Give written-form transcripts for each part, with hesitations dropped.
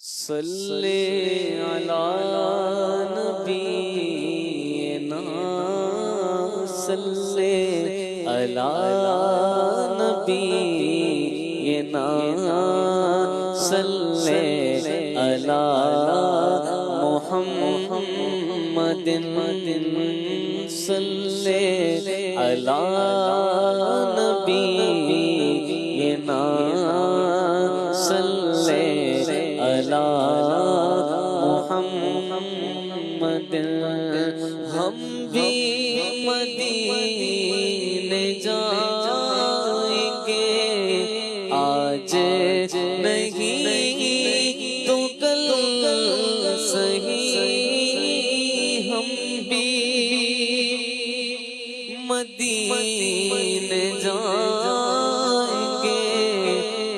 صلی علی نبینا صلی علی نبینا صلی علی محمد صلی علی نبینا صلی علی محمد ہم بھی مدینے جائیں گے آج نہیں تو کل صحیح ہم بھی مدینے جائیں گے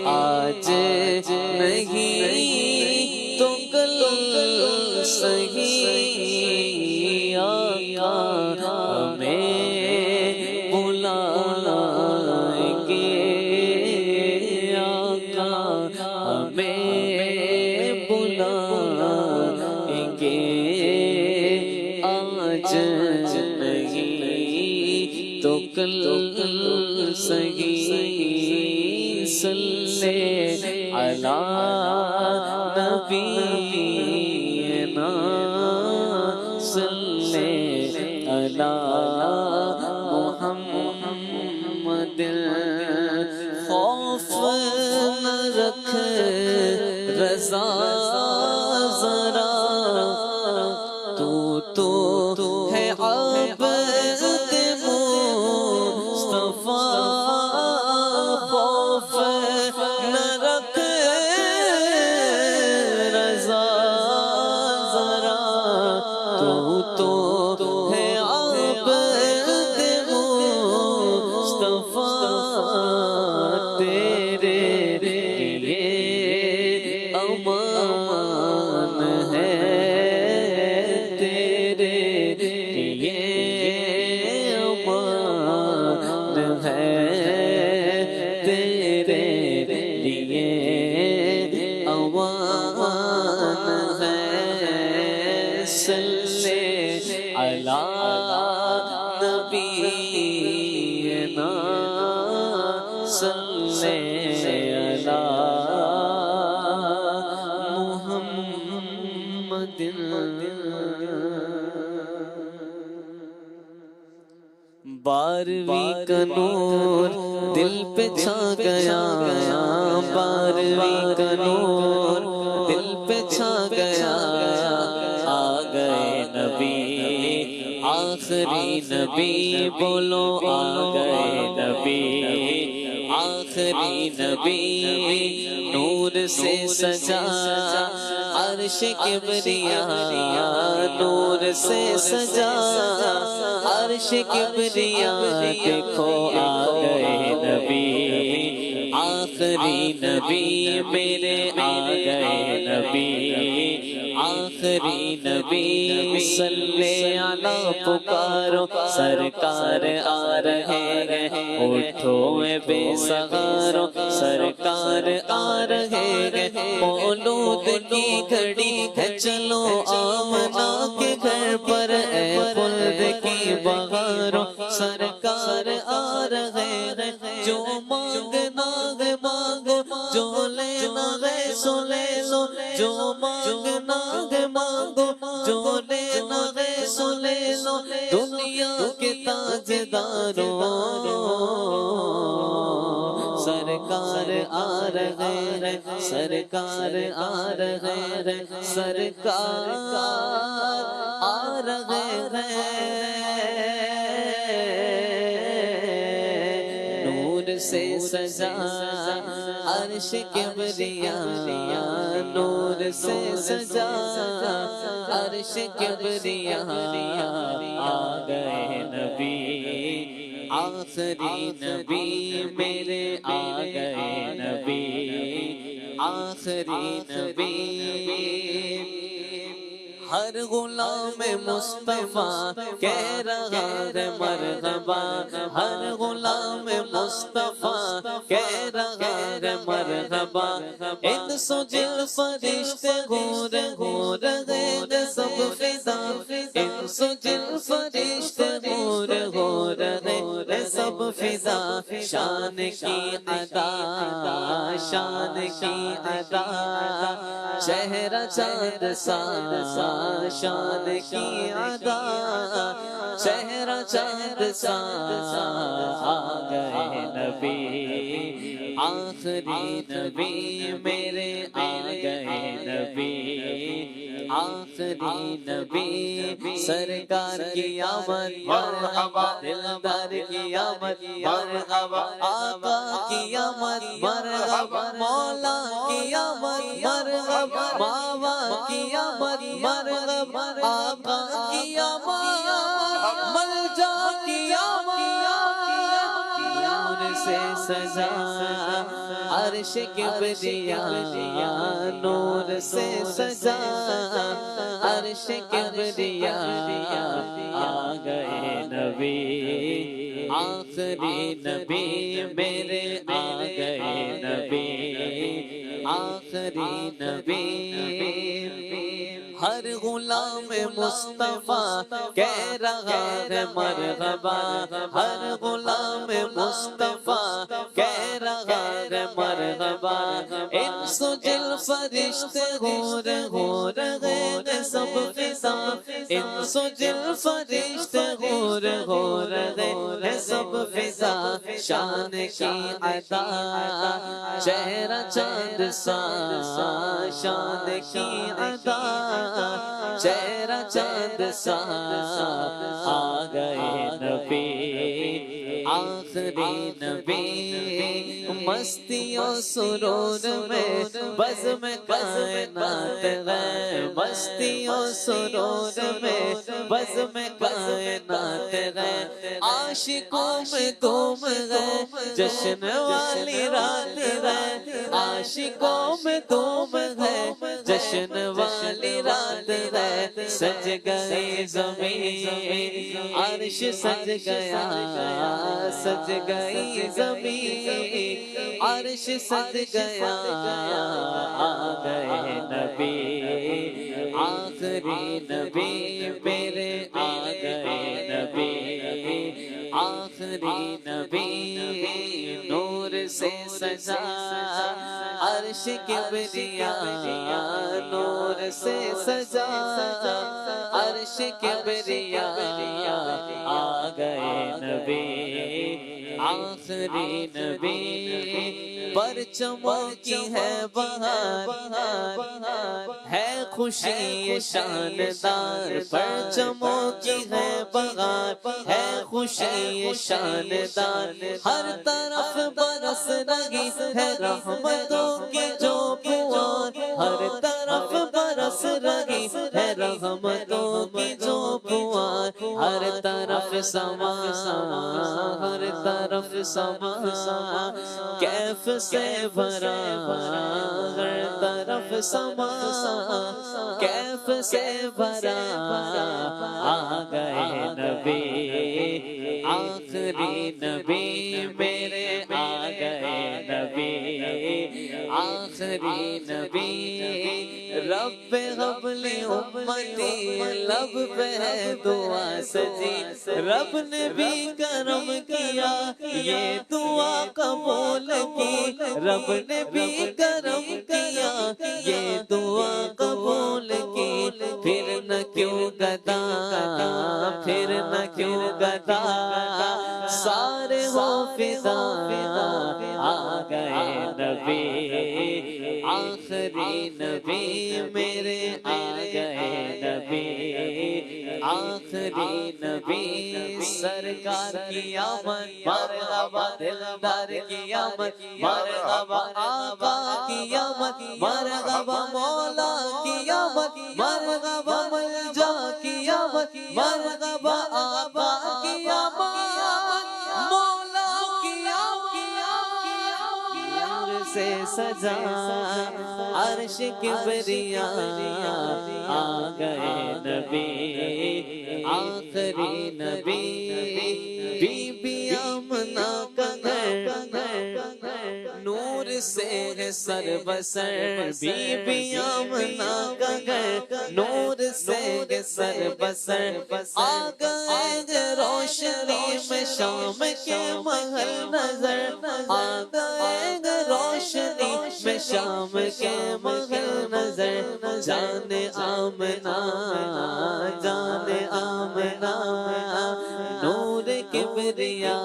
آج نہیں تو کل صحیح آقا ہمیں بلائیں گے آقا ہمیں بلائیں گے آج نہیں تو کل صحیح صلی علی نبینا صلی علی محمد خوف نہ رکھ رضا ذرا تو ہے عبد مصطفیٰ خوف نہ رکھ رضا ذرا تو ہے عبد مصطفیٰ تیرے لیے امان ہے تیرے لیے امان ہے تیرے لیے امان ہے صلی علی نبینا صلی علی محمد بارہویں کا نور دل پہ چھا گیا بارہویں کا نور دل پہ چھا گیا آ گئے نبی آخری نبی بولو آ گئے نبی آخری نبی نور سے سجا عرش کبریا نور سے سجا عرش کبریا دیکھو آ گئے نبی آخری نبی میرے آ گئے نبی آخری نبی صلی علی پکارو سرکار آ رہے ہیں اٹھو بے سہارو سرکار آ رہے ہیں مولود کی گھڑی ہے چلو آمنہ کے گھر پر اے خلد کی بہارو سرکار آ رہے ہیں جو مانگنا ہے مانگو جو لینا ہے سو لے لو جو مانگنا ہے مانگو جو لینا ہے سو لے لو دنیا کے تاجداروں سرکار آ رہے ہیں سرکار آ رہے ہیں سرکار آ رہے ہیں نور سے سجا عرش کبریا نور سے سجا عرش کبریا آ گئے نبی آخری نبی میرے آ گئے نبی آخری نبی ہر غلام مصطفیٰ کہہ رہا ہے مرحبا، ہر غلام مصطفیٰ کہہ رہا ہے مرحبا، انس و جن فرشتے غور غور گئے سب فدا، انس و جن فرشتے غور غور گئے سب فدا، شان کی ادا شان کی ادا، چہرہ چاند سا شان کی ادا، چہرہ چاند سا، آ گئے نبی آخری نبی میرے، آ گئے نبی آخری نبی، سرکار کی آمد مرحبا، دلدار کی آمد مرحبا، آقا کی آمد مرحبا، مولا کی آمد مرحبا، بابا کی آمد مرحبا، آقا کی آمد، ملجا کی آمد، نور سے سجا عرش کبریا، نور سے سجا عرش کبریا، آ گئے نبی آخری نبی میرے، آ گئے نبی آخری نبی، ہر غلام مصطفیٰ کہہ رہا ہے مرحبا، ہر غلام مصطفیٰ کہہ رہا ہے مرحبا، انس و جن فرشتے غور غور گئے سب فدا، انس و جن فرشتے غور غور گئے سب فدا، شان کی ادا چہرہ چاند سا، شان کی ادا چہرہ چاند سا، آ گئے نبی آخری نبی، مستی و سرور میں بزم کائنات ہے، مستی و سرور میں بزم کائنات ہے، عاشقوں میں دھوم ہے، جشن والی رات ہے، عاشقوں میں دھوم ہے، جشن والی رات ہے، سج گئی زمین عرش سج گیا، سج گئی زمین عرش سج گیا، آ گئے نبی آخری نبی میرے، آ گئے نبی آخری نبی، نور سے سجا عرش کبریا، نور سے سجا عرش کبریا، آ گئے نبی آخری نبی، پرچموں کی ہے بہار، ہے خوشی شاندار، پرچموں کی ہے بہار، ہے خوشی شاندار، ہر طرف برس رہی ہے رحمتوں کی جو پھوار، ہر طرف برس رہی ہے رحمتوں کی جو پھوار، ہر طرف سما ہر طرف سما کیف سے بھرا، ہر طرف سما کیف سے بھرا، آ گئے نبی آخری نبی میرے، آ گئے نبی آخری نبی، رب حب لی امتی لب پہ ہے دعا سجی، رب نے بھی کرم کیا یہ دعا قبول کی، رب نے بھی کرم کیا یہ دعا قبول کی، پھر نہ کیوں گدا پھر نہ کیوں گدا، سارے ہو فدا، آ گئے نبی آخری نبی میرے، آ گئے نبی آخری نبی، سرکار کی آمد مرحبا، دلدار کی آمد مرحبا، آقا کی آمد مرحبا، مولا کی آمد مرحبا، ملجا کی آمد مرحبا، آقا کی آمد مولا کی آمد، نور سے سجا عرش کبریا آ گئے نبی آخری نبی بی بی آمنہ کا گھر نور سے ہے سر بسر بی بی آمنہ کا گھر نور سے ہے سر بسر آ گئے روشنی میں شام کے محل نظر آ گئے روشنی میں شام کے محل نظر جان آمنہ جان آمنہ نور کبریا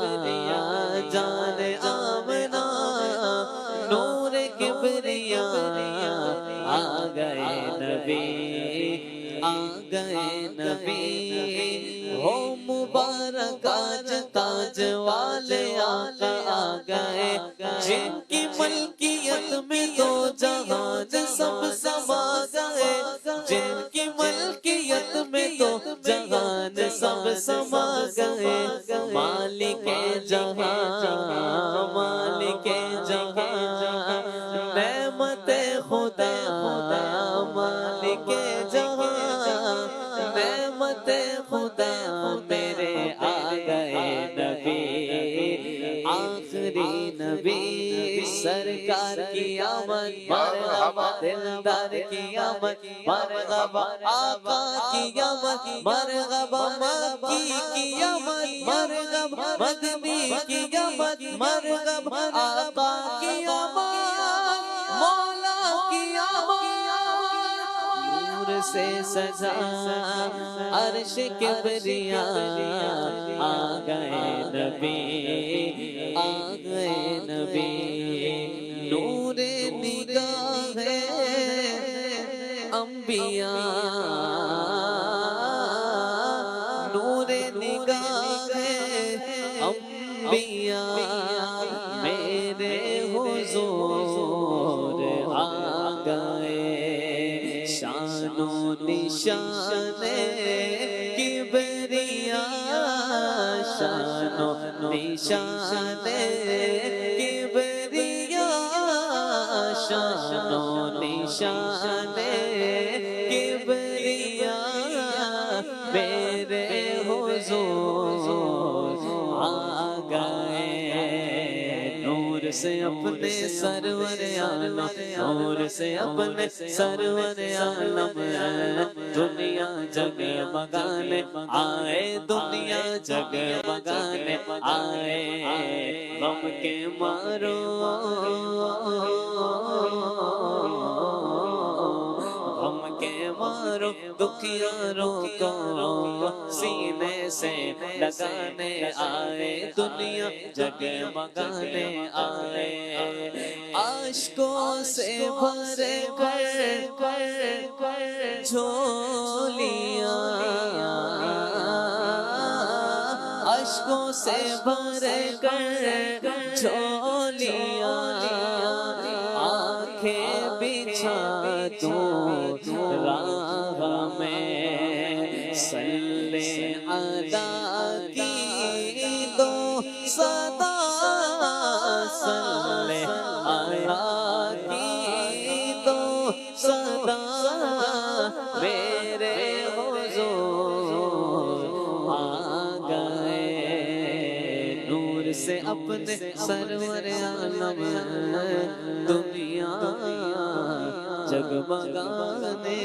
جان آمنہ نور کبریا آ گئے نبی آ گئے نبی ہو مبارک آج تاج والے آقا آ گئے جن کی ملکیت میں دو جہان سب سما گئے جن کی ملکیت میں دو جہان سب سما گئے مالک جہاں مالک جہاں نعمت خدا مالک جہاں نعمت خدا میرے آ گئے نبی آخری نبی سرکار کی آمد مرحبا دلدار کی آمد مرحبا آقا کی آمد مرحبا مکی کی آمد مرحبا مدنی کی آمد مرحبا آقا کی آمد مولا کی آمد نور سے سجا عرش کبریا آ گئے نبی آ گئے نبی نور نگاہ انبیاء نور نگاہ انبیاء میرے حضور آ گئے شان و نشان کبریا شان و نشان کبریا شان و نشان کبریا میرے حضور آ گئے نور سے اپنے سرور عالم نور سے اپنے سرور عالم دنیا جگمگانے آئے دنیا جگمگانے آئے غم کے مارو غم کے مارو دکھیاروں کو سینے سے لگانے آئے دنیا جگمگانے آئے عاشقوں سے بھر کر جھولیاں عاشقوں سے بھر کر جھولیاں آنکھیں بچھا تو راہ میں صلی علی کی دو صدا صلی علی کی دو صدا میرے حضور آ گئے نور سے اپنے سرور عالم دنیا جگمگانے